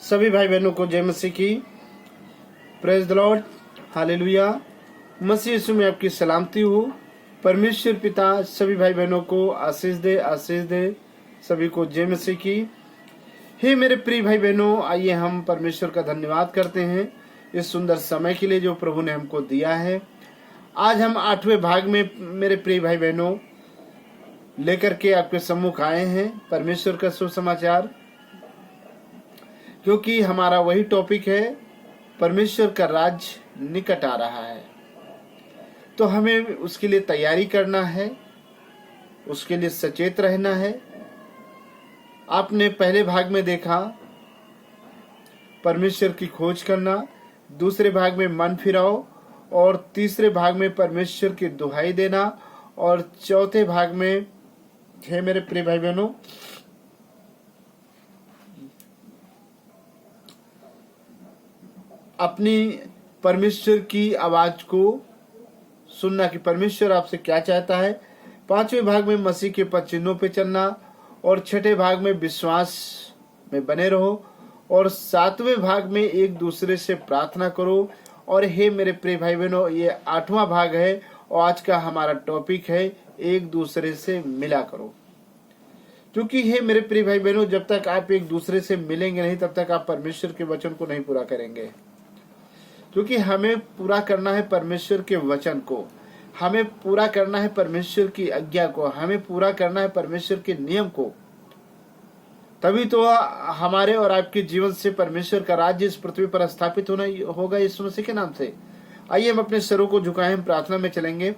सभी भाई बहनों को जय मसीह की। Praise the Lord, hallelujah. मसीह यीशु में आपकी सलामती हो। परमेश्वर पिता सभी भाई बहनों को आशीष दे, आशीष दे। सभी को जय मसीह की। हे मेरे प्रिय भाई बहनों, आइए हम परमेश्वर का धन्यवाद करते हैं इस सुंदर समय के लिए जो प्रभु ने हमको दिया है। आज हम 8वें भाग में मेरे प्रिय भाई बहनों लेकर के आपके सम्मुख आए हैं परमेश्वर का सुसमाचार, क्योंकि हमारा वही टॉपिक है, परमेश्वर का राज्य निकट आ रहा है। तो हमें उसके लिए तैयारी करना है, उसके लिए सचेत रहना है। आपने पहले भाग में देखा परमेश्वर की खोज करना, दूसरे भाग में मन फिराओ, और तीसरे भाग में परमेश्वर की दुहाई देना, और चौथे भाग में है मेरे प्रिय भाई बहनों अपनी परमेश्वर की आवाज को सुनना कि परमेश्वर आपसे क्या चाहता है। 5वें भाग में मसीह के पद चिन्हों पे चलना, और 6ठे भाग में विश्वास में बने रहो, और 7वें भाग में एक दूसरे से प्रार्थना करो। और हे मेरे प्रिय भाई बहनों, ये 8वां भाग है और आज का हमारा टॉपिक है एक दूसरे से मिला करो। क्योंकि हे मेरे प्रिय भाई बहनों, जब तक आप एक दूसरे से मिलेंगे नहीं तब तक आप परमेश्वर के वचन को नहीं पूरा करेंगे। क्योंकि हमें पूरा करना है परमेश्वर के वचन को, हमें पूरा करना है परमेश्वर की आज्ञा को, हमें पूरा करना है परमेश्वर के नियम को। तभी तो हमारे और आपके जीवन से परमेश्वर का राज्य इस पृथ्वी पर स्थापित होना होगा यीशु मसीह के नाम से। आइए हम अपने सरों को झुकाएं, हम प्रार्थना में चलेंगे।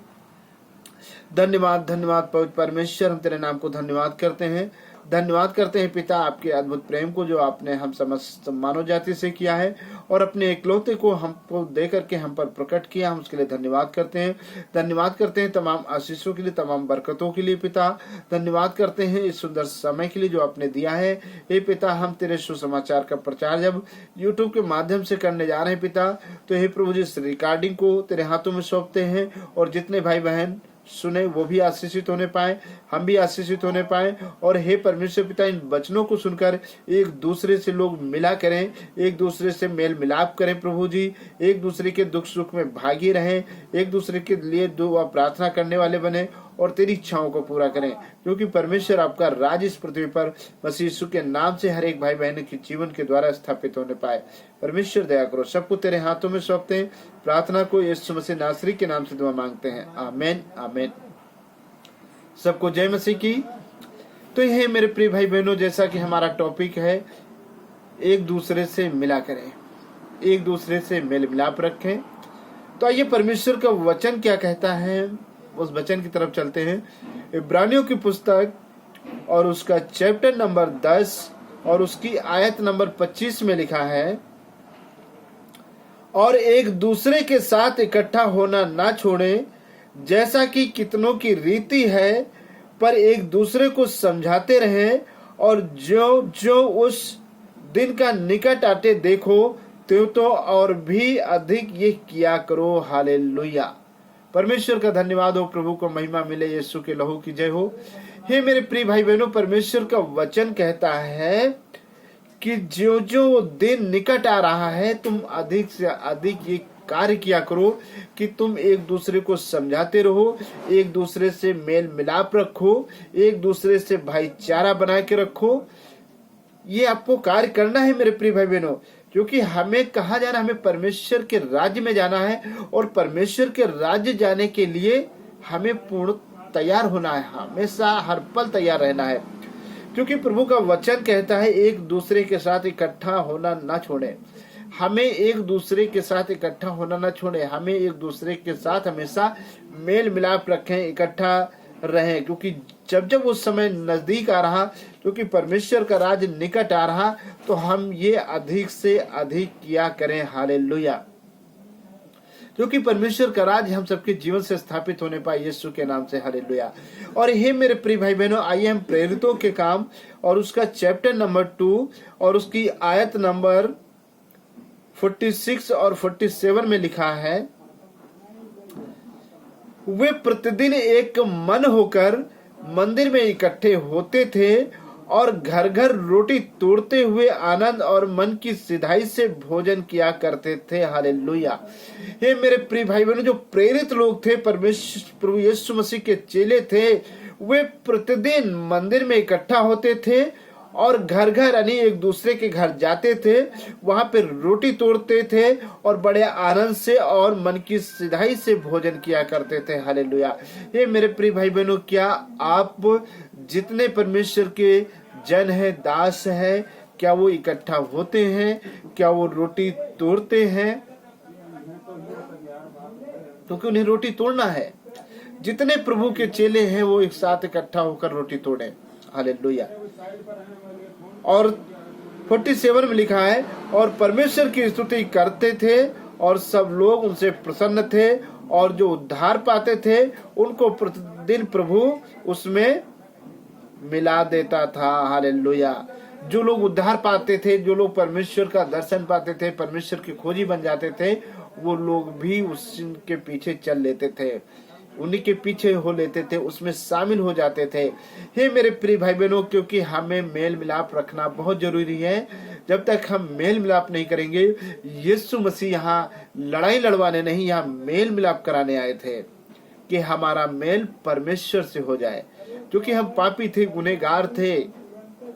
धन्यवाद धन्यवाद पवित्र परमेश्वर, हम तेरे नाम को धन्यवाद करते हैं। धन्यवाद करते हैं पिता, आपके अद्भुत प्रेम को जो आपने हम समस्त मानव जाति से किया है और अपने एकलौते को हमको दे करके हम पर प्रकट किया, हम उसके लिए धन्यवाद करते हैं। धन्यवाद करते हैं तमाम आशीषों के लिए, तमाम बरकतों के लिए पिता। धन्यवाद करते हैं इस सुंदर समय के लिए जो आपने दिया है। हे पिता, हम तेरे सुसमाचार का प्रचार जब यूट्यूब के माध्यम से करने जा रहे हैं पिता, तो हे प्रभु जी इस रिकॉर्डिंग को तेरे हाथों में सौंपते हैं, और जितने भाई बहन सुने वो भी आशीषित होने पाए, हम भी आशीषित होने पाए। और हे परमेश्वर पिता, इन वचनों को सुनकर एक दूसरे से लोग मिला करें, एक दूसरे से मेल मिलाप करें प्रभु जी, एक दूसरे के दुख सुख में भागी रहें, एक दूसरे के लिए दुआ प्रार्थना करने वाले बने और तेरी इच्छाओं को पूरा करें। क्योंकि परमेश्वर आपका राज इस पृथ्वी पर मसीह यीशु के नाम से हर एक भाई बहन के जीवन के द्वारा स्थापित होने पाए। परमेश्वर दया करो, सबको तेरे हाथों में सौंपते हैं। प्रार्थना को यीशु मसीह नासरी के नाम से दुआ मांगते हैं, आमीन आमीन। सबको जय मसीह की। तो ये मेरे प्रिय भाई बहनों, जैसा कि हमारा टॉपिक है एक दूसरे से मिला करें, एक दूसरे से मेल मिलाप रखें। तो आइए परमेश्वर का वचन क्या कहता है, उस वचन की तरफ चलते हैं। इब्रानियों की पुस्तक और उसका चैप्टर नंबर 10 और उसकी आयत नंबर 25 में लिखा है, और एक दूसरे के साथ इकट्ठा होना ना छोड़े जैसा कि कितनों की रीति है, पर एक दूसरे को समझाते रहें, और जो जो उस दिन का निकट आते देखो तो और भी अधिक ये किया करो। हालेलुया। परमेश्वर का धन्यवाद हो, प्रभु को महिमा मिले, यीशु के लहू की जय हो। हे मेरे प्रिय भाई बहनों, परमेश्वर का वचन कहता है कि जो जो दिन निकट आ रहा है तुम अधिक से अधिक ये कार्य किया करो कि तुम एक दूसरे को समझाते रहो, एक दूसरे से मेल मिलाप रखो, एक दूसरे से भाईचारा बना के रखो। ये आपको कार्य करना है मेरे प्रिय भाई बहनों, क्योंकि हमें कहाँ जाना, हमें परमेश्वर के राज्य में जाना है, और परमेश्वर के राज्य जाने के लिए हमें पूर्ण तैयार होना है, हमेशा हर पल तैयार रहना है। क्योंकि प्रभु का वचन कहता है एक दूसरे के साथ इकट्ठा होना ना छोड़े, हमें एक दूसरे के साथ इकट्ठा होना ना छोड़े, हमें एक दूसरे के साथ हमेशा मेल मिलाप रखें, इकट्ठा रहें। क्योंकि जब जब उस समय नजदीक आ रहा, क्योंकि परमेश्वर का राज निकट आ रहा, तो हम ये अधिक से अधिक किया करें। हालेलुया। क्योंकि परमेश्वर का राज हम सबके जीवन से स्थापित होने पाए यीशु के नाम से। हालेलुया। और हे मेरे प्रिय भाई बहनों, आइए हम प्रेरितों के काम और उसका चैप्टर नंबर 2 और उसकी आयत नंबर 46 और 47 में लिखा है, वे प्रतिदिन एक मन होकर मंदिर में इकट्ठे होते थे और घर घर रोटी तोड़ते हुए आनंद और मन की सिधाई से भोजन किया करते थे। हालेलुया। ये मेरे प्रिय भाई बहनों, जो प्रेरित लोग थे, परमेश्वर प्रभु यीशु मसीह के चेले थे, वे प्रतिदिन मंदिर में इकट्ठा होते थे और घर घर यानी एक दूसरे के घर जाते थे, वहां पे रोटी तोड़ते थे और बड़े आनंद से और मन की सिधाई से भोजन किया करते थे। हालेलुया। ये मेरे प्रिय भाई बहनों, क्या आप जितने परमेश्वर के जन हैं, दास हैं, क्या वो इकट्ठा होते हैं? क्या वो रोटी तोड़ते हैं? क्योंकि उन्हें रोटी तोड़ना है। जितने प्रभु के चेले हैं वो एक साथ इकट्ठा होकर रोटी तोड़े। हालेलुया। और 47 में लिखा है, और परमेश्वर की स्तुति करते थे और सब लोग उनसे प्रसन्न थे, और जो उद्धार पाते थे उनको प्रतिदिन प्रभु उसमें मिला देता था। हालेलुया। जो लोग उद्धार पाते थे, जो लोग परमेश्वर का दर्शन पाते थे, परमेश्वर की खोजी बन जाते थे, वो लोग भी उसके पीछे चल लेते थे, उन्हीं के पीछे हो लेते थे, उसमें शामिल हो जाते थे। हे मेरे प्रिय भाई बहनों, क्योंकि हमें मेल मिलाप रखना बहुत जरूरी है। जब तक हम मेल मिलाप नहीं करेंगे, यीशु मसीह यहाँ लड़ाई लड़वाने नहीं, यहाँ मेल मिलाप कराने आए थे कि हमारा मेल परमेश्वर से हो जाए। क्योंकि हम पापी थे, गुनहगार थे,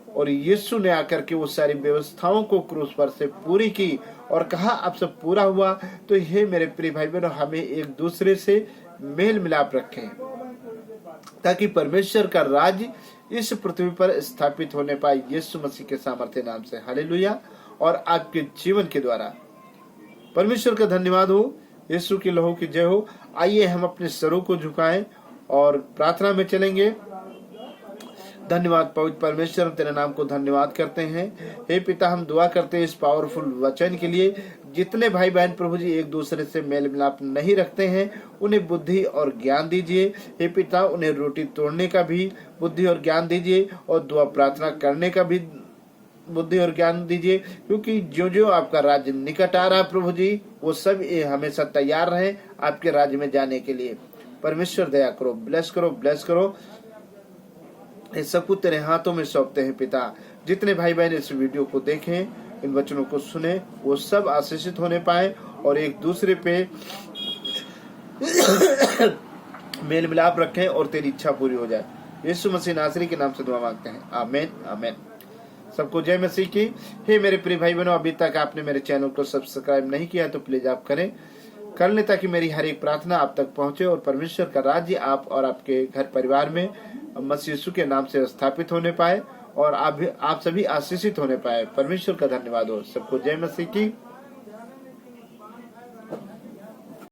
और यीशु ने आकर के वो सारी व्यवस्थाओं को क्रूस पर से पूरी की और कहा अब सब पूरा हुआ। तो ये मेरे प्रिय भाई बहनों, हमें एक दूसरे से मेल मिलाप रखें ताकि परमेश्वर का राज्य इस पृथ्वी पर स्थापित होने पाए यीशु मसीह के सामर्थ्य नाम से। हालेलुया। और आपके जीवन के द्वारा परमेश्वर का धन्यवाद हो, यीशु के लहू की जय हो। आइए हम अपने सरों को झुकाएं और प्रार्थना में चलेंगे। धन्यवाद पवित्र परमेश्वर, हम तेरे नाम को धन्यवाद करते हैं। हे पिता, हम दुआ करते हैं इस पावरफुल वचन के लिए। जितने भाई बहन प्रभु जी एक दूसरे से मेल मिलाप नहीं रखते हैं, उन्हें बुद्धि और ज्ञान दीजिए। हे पिता, उन्हें रोटी तोड़ने का भी बुद्धि और ज्ञान दीजिए और दुआ प्रार्थना करने का भी बुद्धि और ज्ञान दीजिए, क्योंकि जो जो आपका राज्य निकट आ रहा है प्रभु जी, वो सब हमेशा तैयार रहे आपके राज्य में जाने के लिए। परमेश्वर दया करो, ब्लेस करो, ब्लेस करो। ये सब कुछ तेरे हाथों में सौंपते हैं पिता। जितने भाई बहन इस वीडियो को देखें, इन वचनों को सुने, वो सब आशीषित होने पाए और एक दूसरे पे मेल मिलाप रखें और तेरी इच्छा पूरी हो जाए। यीशु मसीह नासरी के नाम से दुआ मांगते हैं, आमीन आमीन। सबको जय मसीह की। हे मेरे प्रिय भाई बहनों, अभी तक आपने मेरे चैनल को सब्सक्राइब नहीं किया तो प्लीज आप कर लें, ताकि मेरी हर एक प्रार्थना आप तक पहुंचे और परमेश्वर का राज्य आप और आपके घर परिवार में मसीह यीशु के नाम से स्थापित होने पाए और आप सभी आशीषित होने पाए। परमेश्वर का धन्यवाद हो। सबको जय मसीह की।